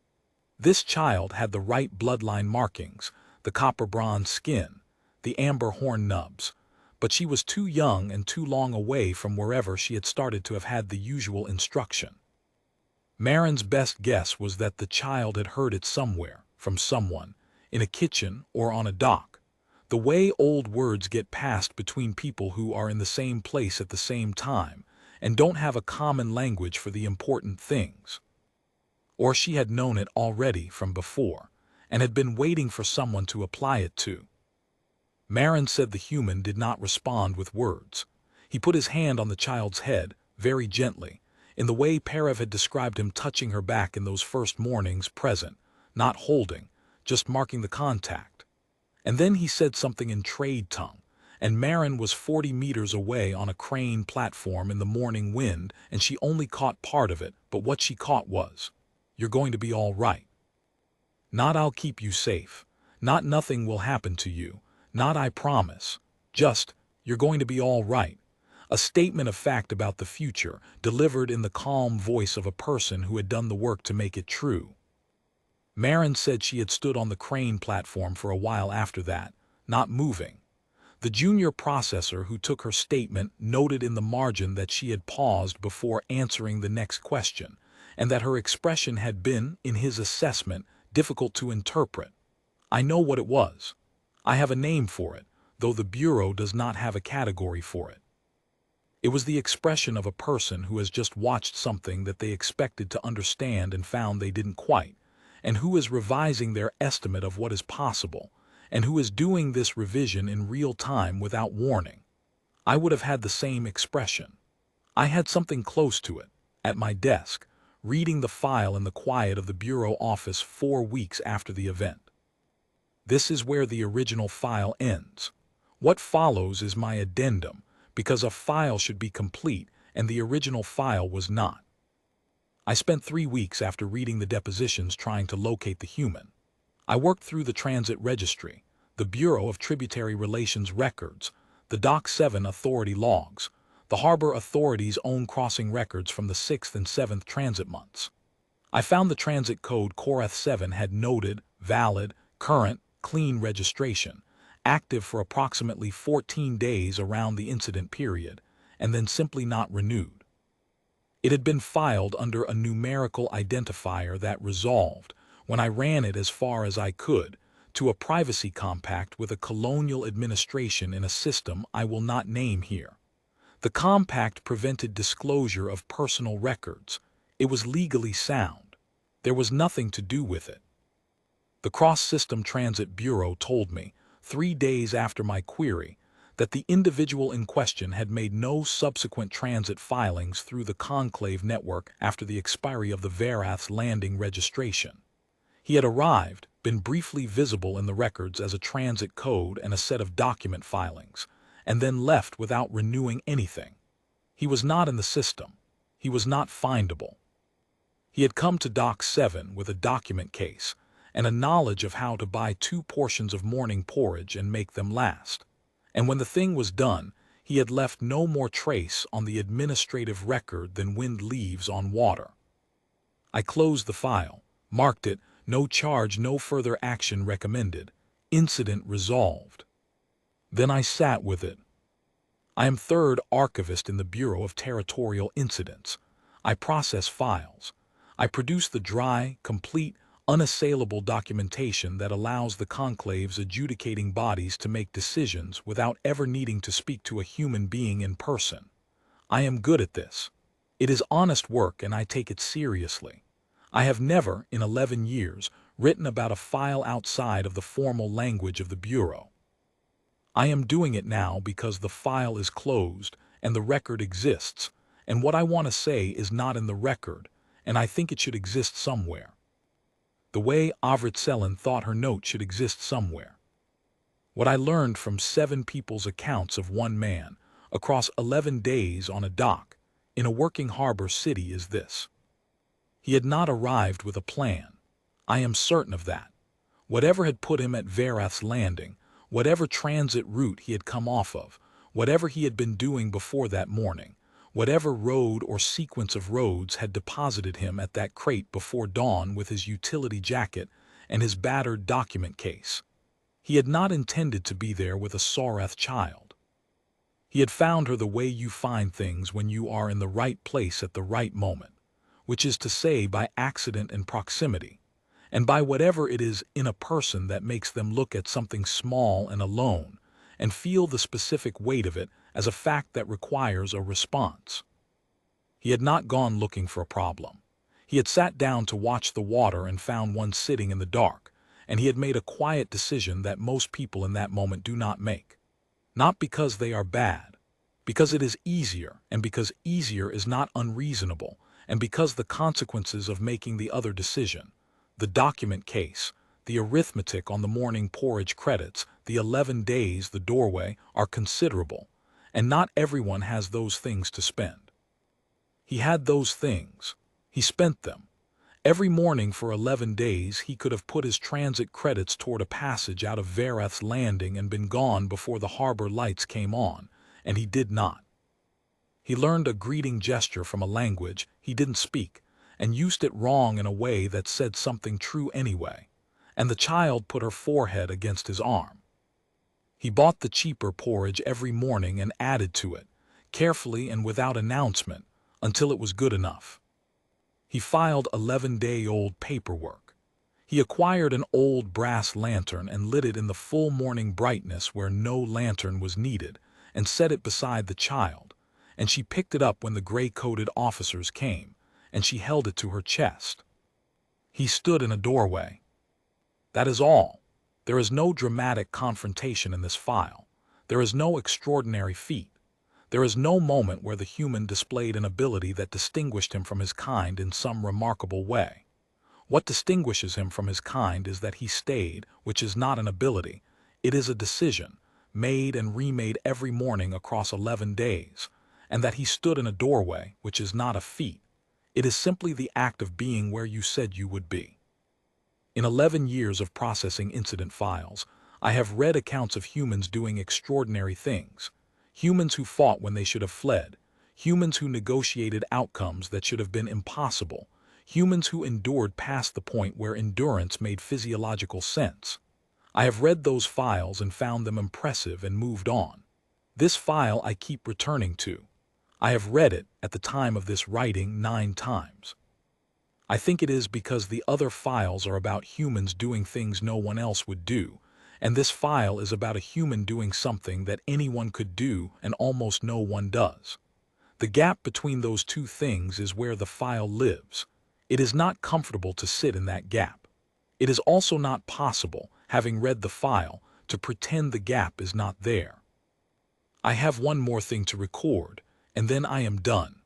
This child had the right bloodline markings, the copper-bronze skin, the amber horn nubs, but she was too young and too long away from wherever she had started to have had the usual instruction. Marin's best guess was that the child had heard it somewhere, from someone, in a kitchen or on a dock, the way old words get passed between people who are in the same place at the same time and don't have a common language for the important things. Or she had known it already from before, and had been waiting for someone to apply it to. Marin said the human did not respond with words. He put his hand on the child's head, very gently, in the way Perev had described him touching her back in those first mornings, present, not holding, just marking the contact. And then he said something in trade tongue, and Marin was 40 meters away on a crane platform in the morning wind, and she only caught part of it, but what she caught was, "You're going to be all right." Not "I'll keep you safe," not "nothing will happen to you," not "I promise," just, "You're going to be all right." A statement of fact about the future, delivered in the calm voice of a person who had done the work to make it true. Marin said she had stood on the crane platform for a while after that, not moving. The junior processor who took her statement noted in the margin that she had paused before answering the next question, and that her expression had been, in his assessment, difficult to interpret. I know what it was. I have a name for it, though the Bureau does not have a category for it. It was the expression of a person who has just watched something that they expected to understand and found they didn't quite, and who is revising their estimate of what is possible, and who is doing this revision in real time without warning. I would have had the same expression. I had something close to it, at my desk, reading the file in the quiet of the Bureau office 4 weeks after the event. This is where the original file ends. What follows is my addendum, because a file should be complete, and the original file was not. I spent 3 weeks after reading the depositions trying to locate the human. I worked through the transit registry, the Bureau of Tributary Relations records, the Dock 7 authority logs, the harbor authorities' own crossing records from the 6th and 7th transit months. I found the transit code Korath 7 had noted, valid, current, clean registration, active for approximately 14 days around the incident period, and then simply not renewed. It had been filed under a numerical identifier that resolved, when I ran it as far as I could, to a privacy compact with a colonial administration in a system I will not name here. The compact prevented disclosure of personal records. It was legally sound. There was nothing to do with it. The Cross-System Transit Bureau told me, 3 days after my query, that the individual in question had made no subsequent transit filings through the conclave network after the expiry of the Verath's landing registration. He had arrived, been briefly visible in the records as a transit code and a set of document filings, and then left without renewing anything. He was not in the system. He was not findable. He had come to Dock 7 with a document case and a knowledge of how to buy 2 portions of morning porridge and make them last. And when the thing was done, he had left no more trace on the administrative record than wind leaves on water. I closed the file, marked it, no charge, no further action recommended, incident resolved. Then I sat with it. I am third archivist in the Bureau of Territorial Incidents. I process files. I produce the dry, complete, unassailable documentation that allows the conclave's adjudicating bodies to make decisions without ever needing to speak to a human being in person. I am good at this. It is honest work and I take it seriously. I have never, in 11 years, written about a file outside of the formal language of the Bureau. I am doing it now because the file is closed and the record exists, and what I want to say is not in the record, and I think it should exist somewhere. The way Avrit Selen thought her note should exist somewhere. What I learned from 7 people's accounts of one man, across 11 days on a dock, in a working harbor city is this. He had not arrived with a plan. I am certain of that. Whatever had put him at Verath's landing, whatever transit route he had come off of, whatever he had been doing before that morning, whatever road or sequence of roads had deposited him at that crate before dawn with his utility jacket and his battered document case, he had not intended to be there with a Sorath child. He had found her the way you find things when you are in the right place at the right moment, which is to say by accident and proximity, and by whatever it is in a person that makes them look at something small and alone and feel the specific weight of it as a fact that requires a response. He had not gone looking for a problem. He had sat down to watch the water and found one sitting in the dark, and he had made a quiet decision that most people in that moment do not make. Not because they are bad, because it is easier, and because easier is not unreasonable, and because the consequences of making the other decision, the document case, the arithmetic on the morning porridge credits, the 11 days, the doorway, are considerable, and not everyone has those things to spend. He had those things. He spent them. Every morning for 11 days he could have put his transit credits toward a passage out of Verath's landing and been gone before the harbor lights came on, and he did not. He learned a greeting gesture from a language he didn't speak, and used it wrong in a way that said something true anyway, and the child put her forehead against his arm. He bought the cheaper porridge every morning and added to it, carefully and without announcement, until it was good enough. He filed 11-day-old paperwork. He acquired an old brass lantern and lit it in the full morning brightness where no lantern was needed, and set it beside the child, and she picked it up when the gray-coated officers came, and she held it to her chest. He stood in a doorway. That is all. There is no dramatic confrontation in this file. There is no extraordinary feat. There is no moment where the human displayed an ability that distinguished him from his kind in some remarkable way. What distinguishes him from his kind is that he stayed, which is not an ability. It is a decision, made and remade every morning across 11 days, and that he stood in a doorway, which is not a feat. It is simply the act of being where you said you would be. In 11 years of processing incident files, I have read accounts of humans doing extraordinary things, humans who fought when they should have fled, humans who negotiated outcomes that should have been impossible, humans who endured past the point where endurance made physiological sense. I have read those files and found them impressive and moved on. This file I keep returning to. I have read it, at the time of this writing, 9 times. I think it is because the other files are about humans doing things no one else would do, and this file is about a human doing something that anyone could do and almost no one does. The gap between those two things is where the file lives. It is not comfortable to sit in that gap. It is also not possible, having read the file, to pretend the gap is not there. I have one more thing to record, and then I am done.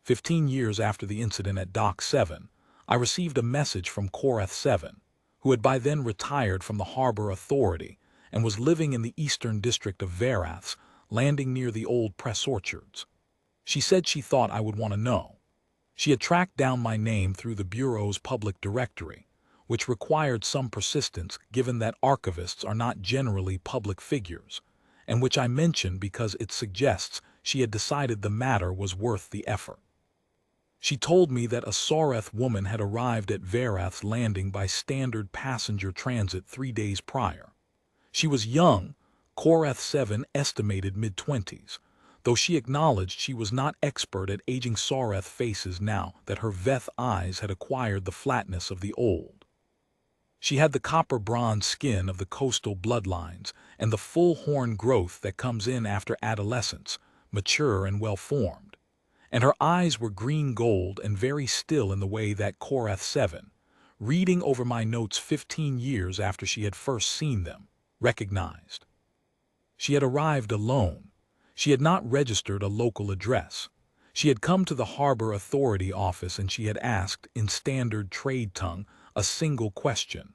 15 years after the incident at Dock 7, I received a message from Korath 7, who had by then retired from the Harbor Authority and was living in the eastern district of Veraths, landing near the old press orchards. She said she thought I would want to know. She had tracked down my name through the Bureau's public directory, which required some persistence given that archivists are not generally public figures, and which I mention because it suggests she had decided the matter was worth the effort. She told me that a Sareth woman had arrived at Verath's landing by standard passenger transit 3 days prior. She was young, Korath 7 estimated mid-20s, though she acknowledged she was not expert at aging Sareth faces now that her Veth eyes had acquired the flatness of the old. She had the copper-bronze skin of the coastal bloodlines and the full horn growth that comes in after adolescence, mature and well-formed. And her eyes were green-gold and very still in the way that Korath 7, reading over my notes 15 years after she had first seen them, recognized. She had arrived alone. She had not registered a local address. She had come to the Harbor Authority office and she had asked, in standard trade tongue, a single question.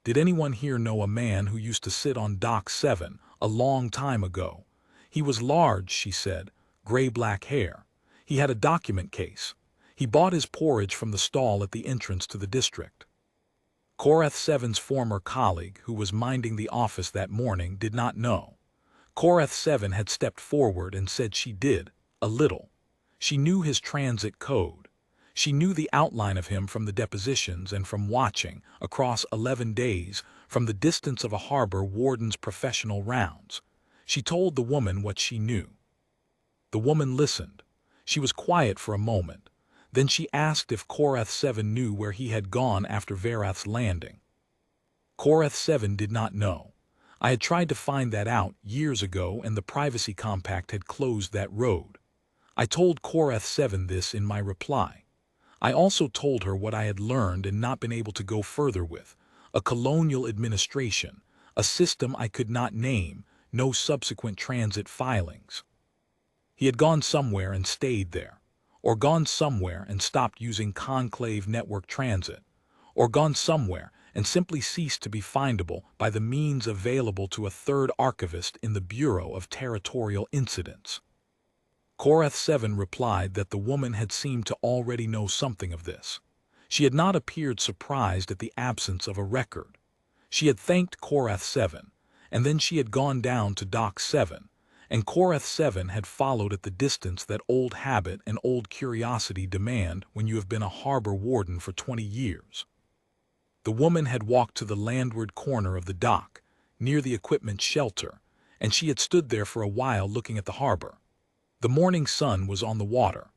Did anyone here know a man who used to sit on Dock 7 a long time ago? He was large, she said, gray-black hair. He had a document case. He bought his porridge from the stall at the entrance to the district. Korath 7's former colleague, who was minding the office that morning, did not know. Korath 7 had stepped forward and said she did, a little. She knew his transit code. She knew the outline of him from the depositions and from watching, across 11 days, from the distance of a harbor warden's professional rounds. She told the woman what she knew. The woman listened. She was quiet for a moment. Then she asked if Korath 7 knew where he had gone after Verath's landing. Korath 7 did not know. I had tried to find that out years ago and the Privacy Compact had closed that road. I told Korath 7 this in my reply. I also told her what I had learned and not been able to go further with, a colonial administration, a system I could not name, no subsequent transit filings. He had gone somewhere and stayed there, or gone somewhere and stopped using Conclave Network Transit, or gone somewhere and simply ceased to be findable by the means available to a third archivist in the Bureau of Territorial Incidents. Korath 7 replied that the woman had seemed to already know something of this. She had not appeared surprised at the absence of a record. She had thanked Korath 7, and then she had gone down to Dock 7, and Korath 7 had followed at the distance that old habit and old curiosity demand when you have been a harbor warden for 20 years. The woman had walked to the landward corner of the dock, near the equipment shelter, and she had stood there for a while looking at the harbor. The morning sun was on the water.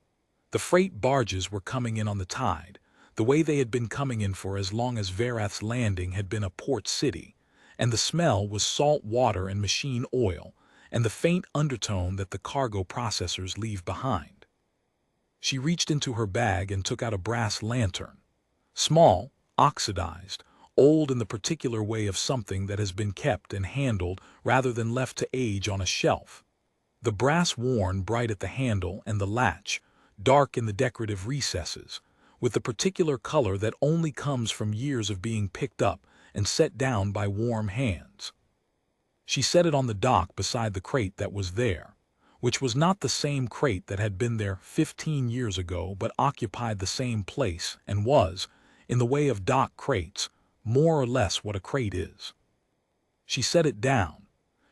The freight barges were coming in on the tide, the way they had been coming in for as long as Verath's landing had been a port city, and the smell was salt water and machine oil, and the faint undertone that the cargo processors leave behind. She reached into her bag and took out a brass lantern. Small, oxidized, old in the particular way of something that has been kept and handled rather than left to age on a shelf. The brass worn bright at the handle and the latch, dark in the decorative recesses, with the particular color that only comes from years of being picked up and set down by warm hands. She set it on the dock beside the crate that was there, which was not the same crate that had been there 15 years ago but occupied the same place and was, in the way of dock crates, more or less what a crate is. She set it down.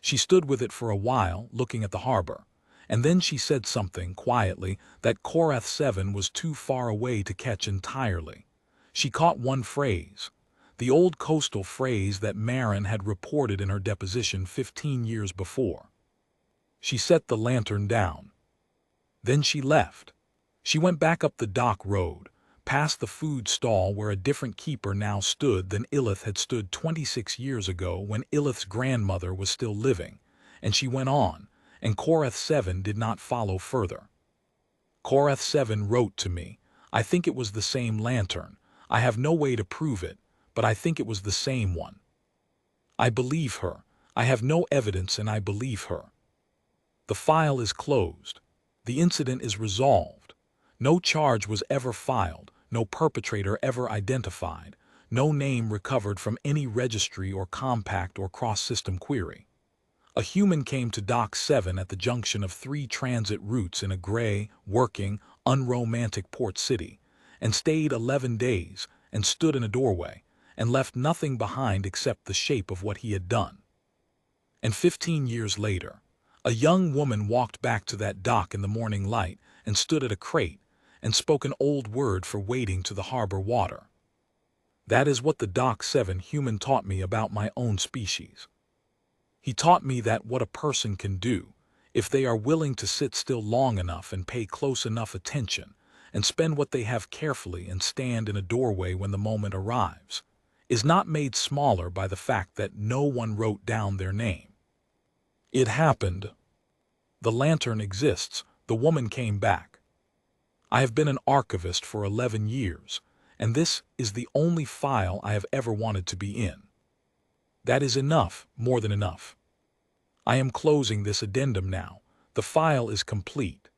She stood with it for a while, looking at the harbor, And then she said something, quietly, that Korath 7 was too far away to catch entirely. She caught one phrase, the old coastal phrase that Marin had reported in her deposition 15 years before. She set the lantern down. Then she left. She went back up the dock road, past the food stall where a different keeper now stood than Ilith had stood 26 years ago when Ilith's grandmother was still living, and she went on, and Korath 7 did not follow further. Korath 7 wrote to me, I think it was the same lantern. I have no way to prove it, but I think it was the same one. I believe her. I have no evidence and I believe her. The file is closed. The incident is resolved. No charge was ever filed, no perpetrator ever identified, no name recovered from any registry or compact or cross-system query. A human came to Dock 7 at the junction of 3 transit routes in a gray, working, unromantic port city, and stayed 11 days, and stood in a doorway, and left nothing behind except the shape of what he had done. And 15 years later, a young woman walked back to that dock in the morning light and stood at a crate and spoke an old word for wading to the harbor water. That is what the Dock 7 human taught me about my own species. He taught me that what a person can do, if they are willing to sit still long enough and pay close enough attention, and spend what they have carefully and stand in a doorway when the moment arrives, is not made smaller by the fact that no one wrote down their name. It happened. The lantern exists. The woman came back. I have been an archivist for 11 years, and this is the only file I have ever wanted to be in. That is enough, more than enough. I am closing this addendum now. The file is complete.